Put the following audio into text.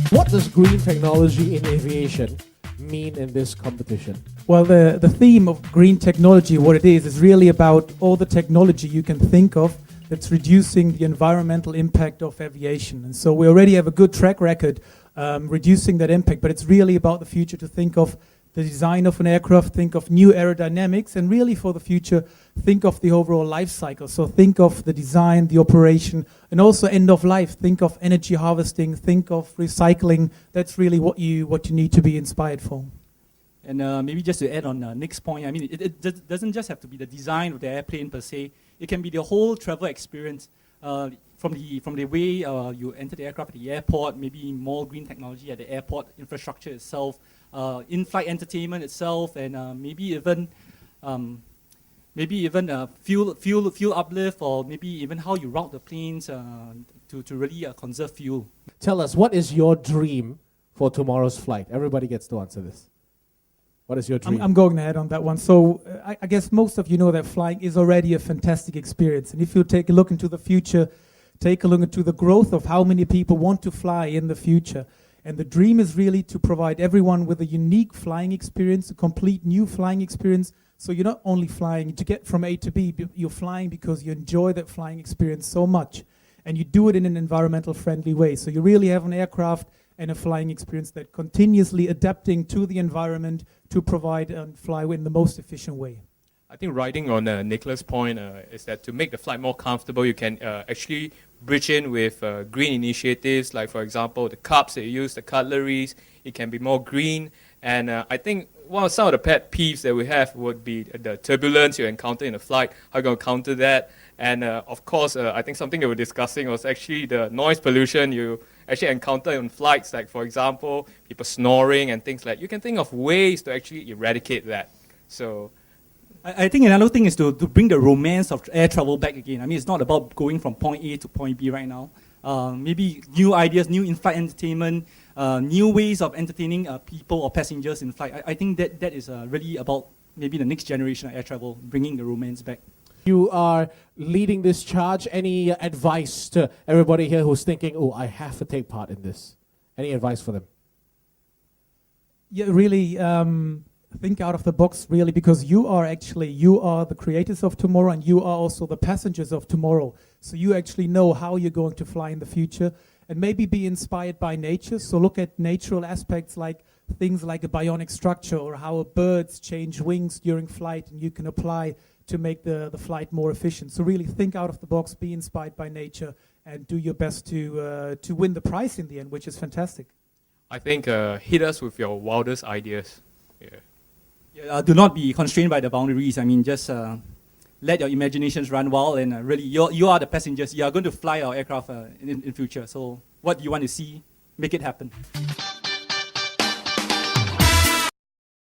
What does green technology in aviation mean in this competition? Well, the theme of green technology, what it is really about all the technology you can think of that's reducing the environmental impact of aviation. And so we already have a good track record reducing that impact, but it's really about the future to think of the design of an aircraft, think of new aerodynamics, and really for the future, think of the overall life cycle. So think of the design, the operation, and also end of life. Think of energy harvesting, think of recycling. That's really what you need to be inspired for. And maybe just to add on Nick's point, I mean, it doesn't just have to be the design of the airplane per se. It can be the whole travel experience. From the way you enter the aircraft at the airport, maybe more green technology at the airport infrastructure itself, in-flight entertainment itself, and maybe even fuel uplift, or maybe even how you route the planes to really conserve fuel. Tell us, what is your dream for tomorrow's flight? Everybody gets to answer this. What is your dream? I'm going ahead on that one. So I guess most of you know that flying is already a fantastic experience. And if you take a look into the future, take a look into the growth of how many people want to fly in the future. And the dream is really to provide everyone with a unique flying experience, a complete new flying experience. So you're not only flying to get from A to B, you're flying because you enjoy that flying experience so much. And you do it in an environmental friendly way. So you really have an aircraft and a flying experience that continuously adapting to the environment to provide and fly in the most efficient way. I think riding on Nicolas' point is that to make the flight more comfortable, you can actually bridge in with green initiatives, like for example, the cups that you use, the cutleries, it can be more green. And I think some of the pet peeves that we have would be the turbulence you encounter in a flight, how you're going to counter that. And of course, I think something that we're discussing was actually the noise pollution you actually encounter in flights, like for example, people snoring and things like that. You can think of ways to actually eradicate that. So I think another thing is to bring the romance of air travel back again. I mean, it's not about going from point A to point B right now. Maybe new ideas, new in-flight entertainment, new ways of entertaining people or passengers in flight. I think that is really about maybe the next generation of air travel, bringing the romance back. You are leading this charge. Any advice to everybody here who's thinking, oh, I have to take part in this? Any advice for them? Yeah, really think out of the box, really, because you are the creators of tomorrow, and you are also the passengers of tomorrow. So you actually know how you're going to fly in the future, and maybe be inspired by nature. So look at natural aspects like things like a bionic structure, or how birds change wings during flight, and you can apply to make the flight more efficient. So really think out of the box, be inspired by nature, and do your best to win the prize in the end, which is fantastic. I think hit us with your wildest ideas. Yeah. Do not be constrained by the boundaries. I mean, just let your imaginations run wild, and really, you are the passengers. You are going to fly our aircraft in future. So what do you want to see? Make it happen.